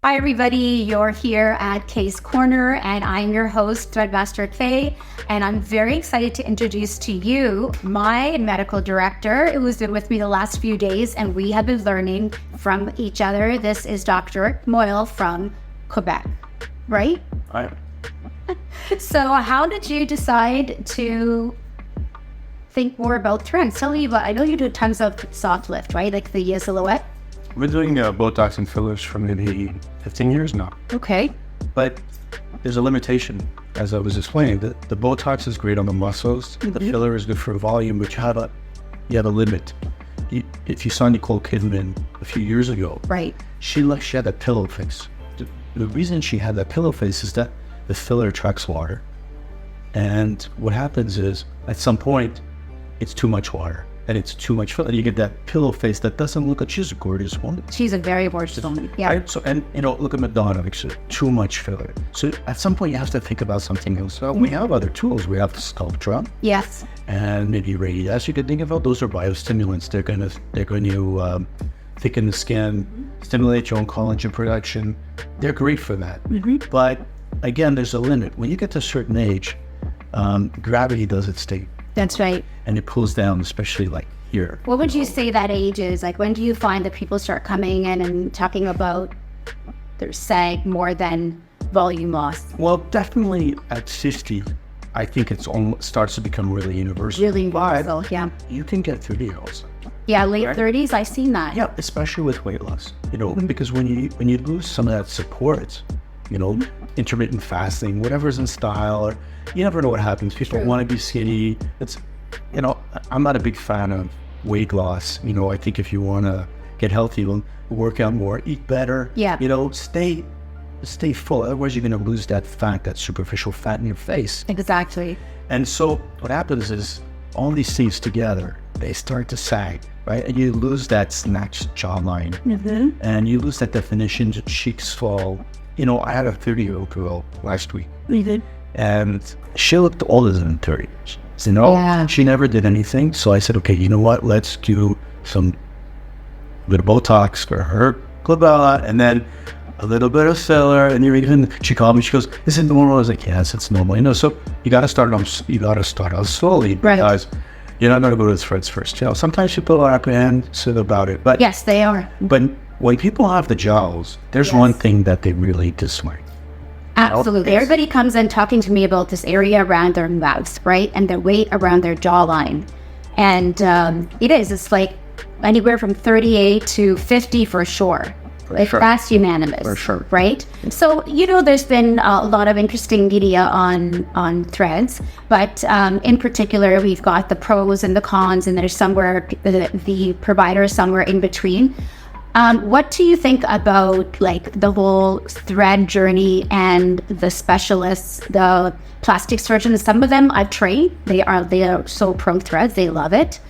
Hi, everybody. You're here at Kay's Corner, and I'm your host, Threadmaster Kay. And I'm very excited to introduce to you my medical director, who's been with me the last few days, and we have been learning from each other. This is Dr. Moyle from Quebec, right? Right. So how did you decide to think more about trends? Tell me about, I know you do tons of soft lift, right? Like the silhouette. We're doing Botox and fillers for maybe 15 years now. Okay. But there's a limitation, as I was explaining. The Botox is great on the muscles. The filler is good for volume, but you have a limit. If you saw Nicole Kidman a few years ago, Right. she had that pillow face. The reason she had that pillow face is that the filler attracts water. And what happens is, at some point, it's too much water. And it's too much filler. You get that pillow face that doesn't look like she's a gorgeous woman. She's a very gorgeous woman. Yeah. Right? So, and look at Madonna, like, too much filler. So at some point you have to think about something else. So we have other tools. We have the Sculptra Yes. and maybe Radius. You could think about those are biostimulants. They're going to thicken the skin, stimulate your own collagen production. They're great for that. But again, there's a limit. When you get to a certain age, gravity does its thing. That's right. And it pulls down, especially like here. What would you say that age is? Like, when do you find that people start coming in and talking about their sag more than volume loss? Well, definitely at 50, I think it's almost starts to become really universal. Really But universal, yeah. you can get 30-year-olds. Yeah, late Right. 30s, I've seen that. Yeah, especially with weight loss. Because when you lose some of that support, intermittent fasting, whatever's in style, or you never know what happens. People True. want to be skinny. I'm not a big fan of weight loss. I think if you want to get healthy, work out more, eat better. Yeah. Stay full. Otherwise, you're going to lose that fat, that superficial fat in your face. Exactly. And so what happens is all these things together, they start to sag, right? And you lose that snatched jawline, and you lose that definition. The cheeks fall. I had a 30-year-old girl last week, and she looked older than 30 years. Yeah. She never did anything. So I said, okay, you know what? Let's do some bit of Botox for her glabella, and then a little bit of filler. And she called me. She goes, "Is it normal?" I was like, "Yes, it's normal." So you got to start out slowly, Right. because you're not going to go to the threads first. Sometimes people are apprehensive about it, but Yes, they are. But when people have the jowls, there's Yes. one thing that they really dislike. Absolutely. Everybody comes in talking to me about this area around their mouth, right? And their weight around their jawline. And it's like anywhere from 38 to 50 for sure. sure. That's unanimous. For sure. Right? So, there's been a lot of interesting media on threads, but in particular, we've got the pros and the cons, and there's somewhere, the provider is somewhere in between. What do you think about like the whole thread journey and the specialists, the plastic surgeons? Some of them I've trained. They are so pro threads. They love it.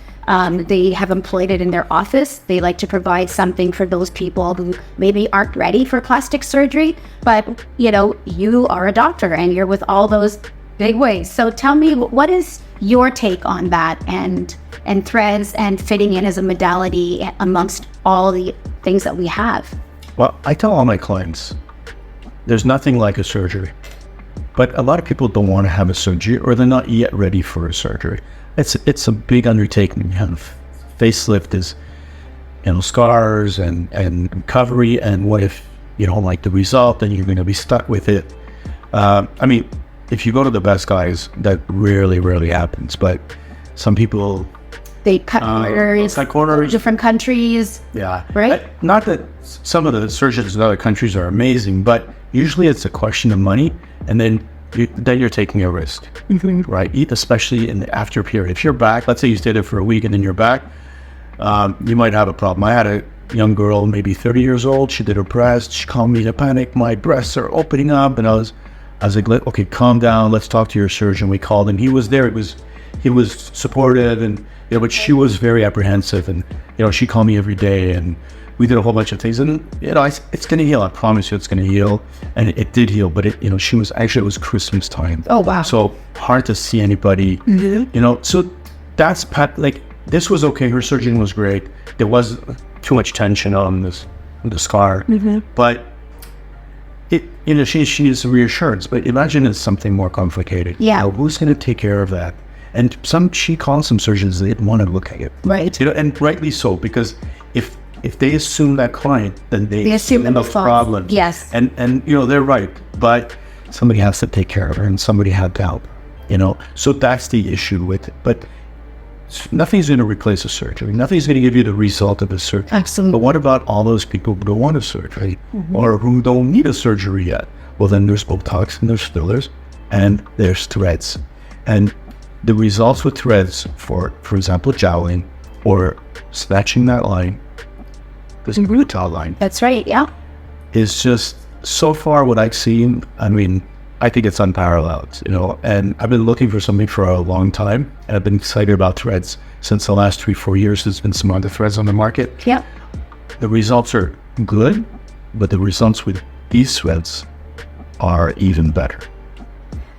They have employed it in their office. They like to provide something for those people who maybe aren't ready for plastic surgery. But you are a doctor and you're with all those big ways. So tell me, what is your take on that and threads and fitting in as a modality amongst all the things that we have? Well, I tell all my clients, there's nothing like a surgery. But a lot of people don't want to have a surgery, or they're not yet ready for a surgery. It's a big undertaking. Facelift is, scars and recovery. And what if you don't like the result? Then you're going to be stuck with it. If you go to the best guys, that rarely happens. But some people, they cut corners, different countries. Yeah. Right? Not that some of the surgeons in other countries are amazing, but usually it's a question of money, and then you're taking a risk, right? Especially in the after period. If you're back, let's say you stayed there for a week and then you're back, you might have a problem. I had a young girl, maybe 30 years old. She did her breast. She called me in a panic. My breasts are opening up, and I was like, okay, calm down. Let's talk to your surgeon. We called him. He was there. He was supportive, and but she was very apprehensive, and she called me every day, and we did a whole bunch of things, and it's going to heal. I promise you, it's going to heal, and it did heal. But it was Christmas time. Oh wow! So hard to see anybody. So that's this was okay. Her surgeon was great. There was too much tension on the scar, but she needs some reassurance. But imagine it's something more complicated. Yeah. Now, who's going to take care of that? And she calls some surgeons, they didn't want to look at it. Right. And rightly so, because if they assume that client, then they assume the fault. problem. Yes. And they're right, but somebody has to take care of her, and somebody had to help. So that's the issue with it. But nothing's going to replace a surgery. Nothing's going to give you the result of a surgery. Absolutely. But what about all those people who don't want a surgery or who don't need a surgery yet? Well, then there's Botox and there's fillers and there's threads. And the results with threads for example, jowling or snatching that line, this rutile line. That's right. Yeah. Is just so far what I've seen. I mean, I think it's unparalleled, and I've been looking for something for a long time, and I've been excited about threads since the last 3-4 years. There's been some other threads on the market. Yeah. The results are good, but the results with these threads are even better.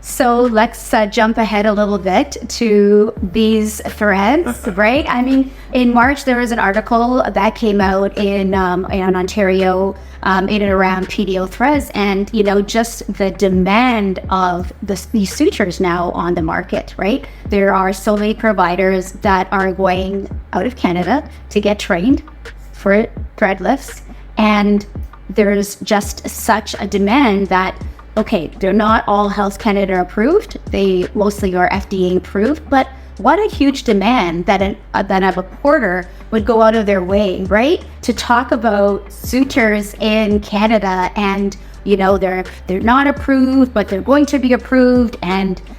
So let's jump ahead a little bit to these threads, right? I mean, in March, there was an article that came out in Ontario in and around PDO threads, and, just the demand of these sutures now on the market, right? There are so many providers that are going out of Canada to get trained for thread lifts, and there's just such a demand that okay, they're not all Health Canada approved. They mostly are FDA approved, but what a huge demand that a reporter would go out of their way, right? To talk about sutures in Canada and, they're not approved, but they're going to be approved.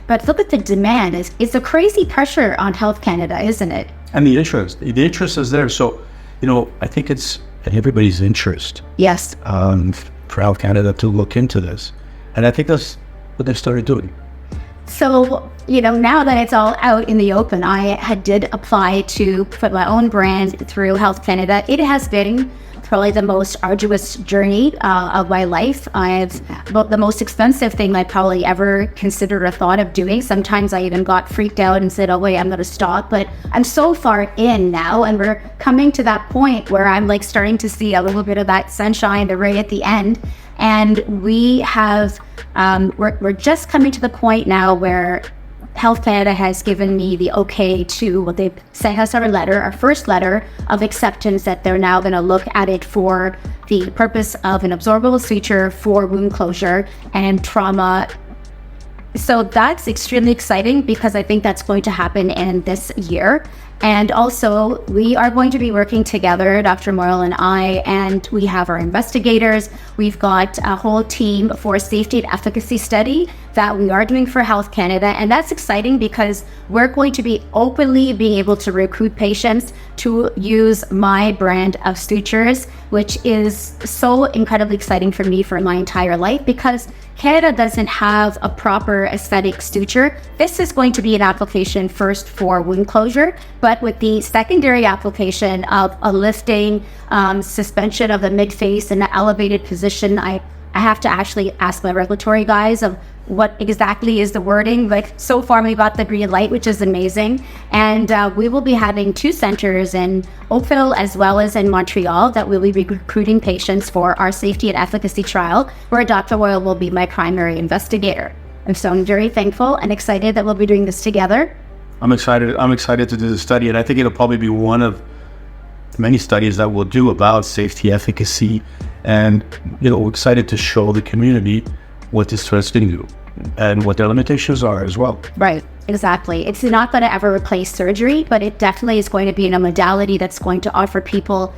But look at the demand. It's a crazy pressure on Health Canada, isn't it? And the interest is there. So, I think it's in everybody's interest. Yes. For Health Canada to look into this. And I think that's what they've started doing. So, now that it's all out in the open, I did apply to put my own brand through Health Canada. It has been probably the most arduous journey of my life. The most expensive thing I probably ever considered or thought of doing. Sometimes I even got freaked out and said, oh wait, I'm going to stop. But I'm so far in now, and we're coming to that point where I'm like starting to see a little bit of that sunshine, the ray at the end. And we have, we're just coming to the point now where Health Canada has given me the okay to what they've sent us our first letter of acceptance that they're now going to look at it for the purpose of an absorbable suture for wound closure and trauma. So that's extremely exciting because I think that's going to happen in this year. And also, we are going to be working together, Dr. Morrill and I, and we have our investigators. We've got a whole team for a safety and efficacy study that we are doing for Health Canada. And that's exciting because we're going to be openly being able to recruit patients to use my brand of sutures, which is so incredibly exciting for me for my entire life because Canada doesn't have a proper aesthetic suture. This is going to be an application first for wound closure, but with the secondary application of a lifting, suspension of the mid-face in an elevated position, I have to actually ask my regulatory guys of what exactly is the wording. Like so far we got the green light, which is amazing. And we will be having 2 centers in Oakville as well as in Montreal that will be recruiting patients for our safety and efficacy trial, where Dr. Royal will be my primary investigator. And so I'm very thankful and excited that we'll be doing this together. I'm excited to do the study, and I think it'll probably be one of many studies that we'll do about safety, efficacy, and we're excited to show the community what this thread can do and what their limitations are as well. Right, exactly. It's not going to ever replace surgery, but it definitely is going to be in a modality that's going to offer people,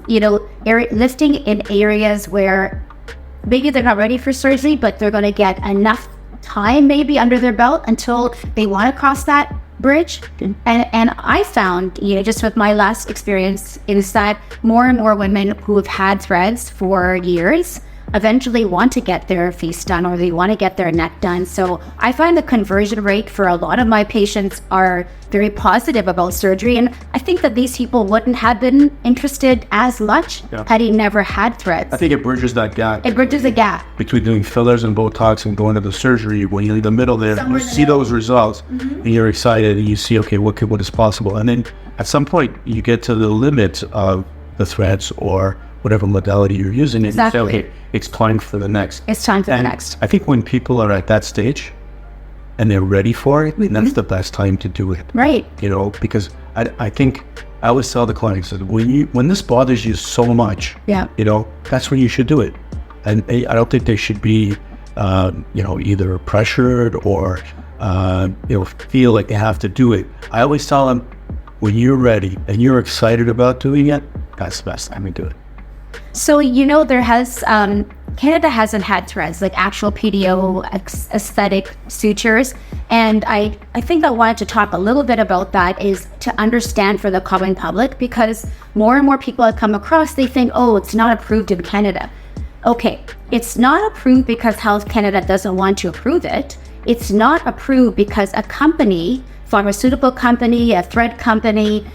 lifting in areas where maybe they're not ready for surgery, but they're going to get enough time maybe under their belt until they want to cross that bridge. And I found, just with my last experience, is that more and more women who have had threads for years eventually want to get their face done or they want to get their neck done. So I find the conversion rate for a lot of my patients are very positive about surgery. And I think that these people wouldn't have been interested as much had he never had threads. I think it bridges that gap. It bridges a gap. Between doing fillers and Botox and going to the surgery, when you leave the middle there, you see those results and you're excited and you see, okay, what is possible? And then at some point you get to the limit of the threads or whatever modality you're using, and Exactly. you say, okay, it's time for the next. It's time for And the next. I think when people are at that stage and they're ready for it, that's the best time to do it. Right. Because I think I always tell the clients that when this bothers you so much, Yeah. that's when you should do it. And I don't think they should be, either pressured or, feel like they have to do it. I always tell them, when you're ready and you're excited about doing it, that's the best time to do it. So, there has, Canada hasn't had threads, like actual PDO aesthetic sutures. And I think I wanted to talk a little bit about that, is to understand for the common public, because more and more people have come across, they think, oh, it's not approved in Canada. Okay, it's not approved because Health Canada doesn't want to approve it. It's not approved because a company, pharmaceutical company, a thread company,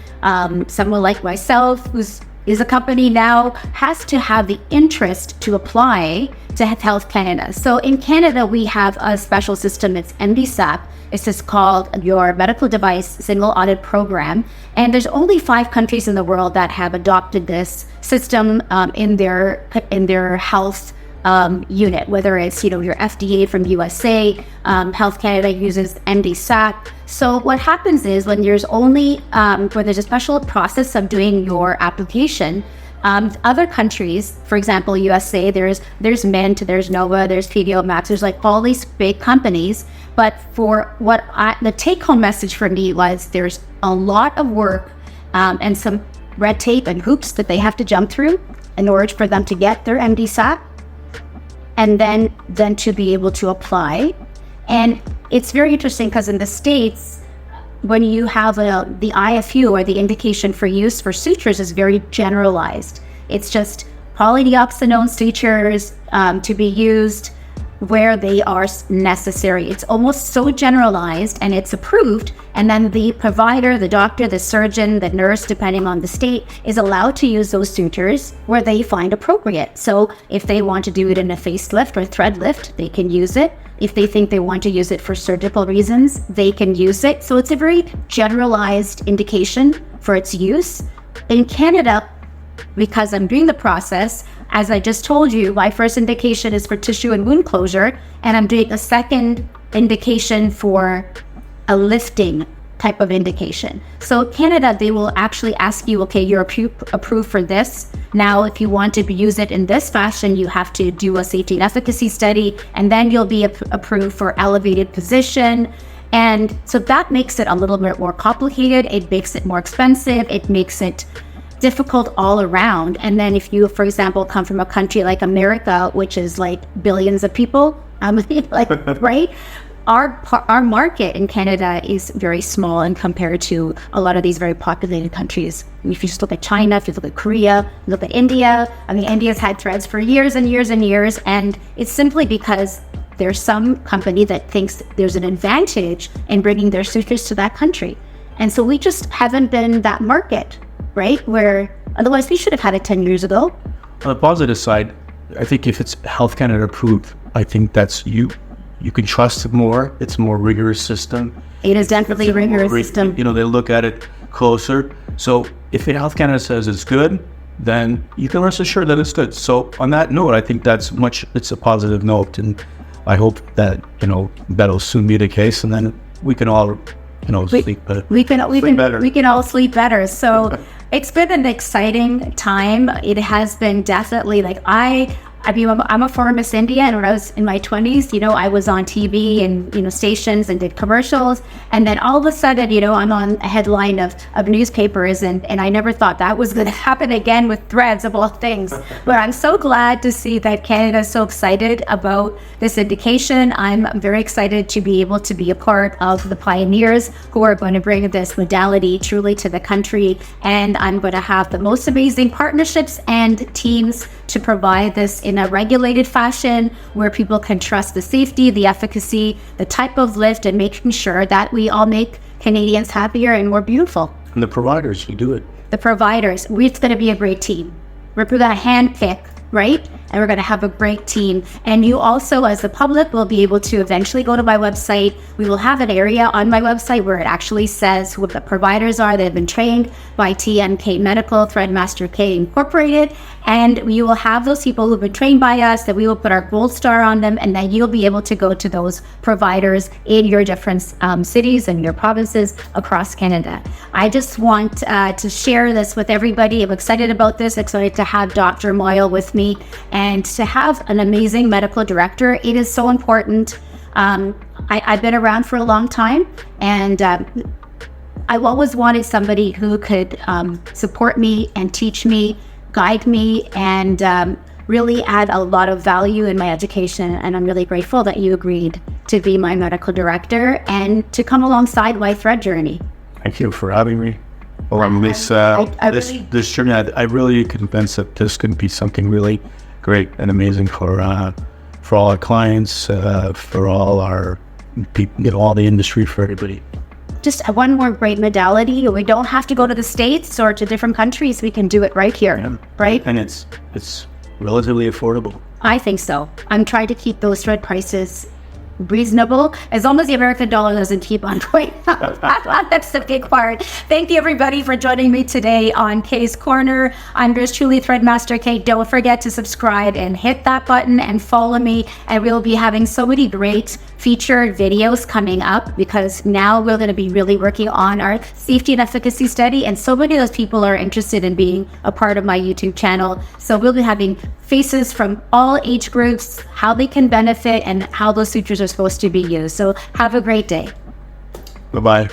someone like myself who's is a company now, has to have the interest to apply to Health Canada. So in Canada, we have a special system. It's MDSAP. It's just called your Medical Device Single Audit Program. And there's only 5 countries in the world that have adopted this system in their health unit, whether it's, your FDA from USA, Health Canada uses MDSAP. So what happens is when there's only, where there's a special process of doing your application, other countries, for example, USA, there's Mint, there's Nova, there's PDO Max, there's like all these big companies. But for the take-home message for me was there's a lot of work and some red tape and hoops that they have to jump through in order for them to get their MDSAP, and then to be able to apply. And it's very interesting because in the States, when you have the IFU, or the indication for use for sutures, is very generalized. It's just polydioxanone sutures to be used where they are necessary. It's almost so generalized, and it's approved, and then the provider, the doctor, the surgeon, the nurse, depending on the state, is allowed to use those sutures where they find appropriate. So if they want to do it in a facelift or thread lift, they can use it. If they think they want to use it for surgical reasons, they can use it. So it's a very generalized indication for its use. In Canada, because I'm doing the process, as I just told you, my first indication is for tissue and wound closure, and I'm doing a second indication for a lifting type of indication. So Canada, they will actually ask you, okay, you're approved for this. Now, if you want to use it in this fashion, you have to do a safety and efficacy study, and then you'll be approved for elevated position. And so that makes it a little bit more complicated. It makes it more expensive. It makes it difficult all around. And then if you, for example, come from a country like America, which is like billions of people, right? Our market in Canada is very small and compared to a lot of these very populated countries. If you just look at China, if you look at Korea, look at India, India's had threads for years and years and years, and it's simply because there's some company that thinks there's an advantage in bringing their sutures to that country. And so we just haven't been that market, right? Where otherwise we should have had it 10 years ago. On the positive side, I think if it's Health Canada approved, I think that's you can trust it more. It's a more rigorous system. It is definitely a rigorous system. They look at it closer. So if Health Canada says it's good, then you can rest assured that it's good. So on that note, I think it's a positive note, and I hope that that'll soon be the case, and then we can all sleep better. We can all sleep better. So it's been an exciting time. It has been definitely I'm a former Miss India, and when I was in my 20s, I was on TV and, stations and did commercials. And then all of a sudden, I'm on a headline of newspapers, and I never thought that was going to happen again with threads of all things. But I'm so glad to see that Canada is so excited about this indication. I'm very excited to be able to be a part of the pioneers who are going to bring this modality truly to the country. And I'm going to have the most amazing partnerships and teams to provide this in a regulated fashion where people can trust the safety, the efficacy, the type of lift, and making sure that we all make Canadians happier and more beautiful. And the providers who do it. The providers, it's going to be a great team. We're going to handpick, right? and we're going to have a great team. And you also, as the public, will be able to eventually go to my website. We will have an area on my website where it actually says who the providers are that have been trained by TMK Medical, Threadmaster K Incorporated. And you will have those people who've been trained by us, that we will put our gold star on them, and then you'll be able to go to those providers in your different cities and your provinces across Canada. I just want to share this with everybody. I'm excited about this, excited to have Dr. Moyle with me and to have an amazing medical director. It is so important. I've been around for a long time, and I've always wanted somebody who could support me and teach me, guide me, and really add a lot of value in my education. And I'm really grateful that you agreed to be my medical director and to come alongside my Thread journey. Thank you for having me. Well, this journey, I'm really convinced that this could be something really great and amazing for all our clients, for all our people, all the industry, for everybody. Just one more great modality. We don't have to go to the States or to different countries. We can do it right here, right? And it's relatively affordable. I think so. I'm trying to keep those Thread prices reasonable, as long as the American dollar doesn't keep on going up. That's the big part. Thank you, everybody, for joining me today on K's Corner. I'm yours truly, Threadmaster K. Don't forget to subscribe and hit that button and follow me. And we'll be having so many great featured videos coming up, because now we're going to be really working on our safety and efficacy study. And so many of those people are interested in being a part of my YouTube channel. So we'll be having faces from all age groups, how they can benefit, and how those sutures are supposed to be used. So have a great day. Bye-bye.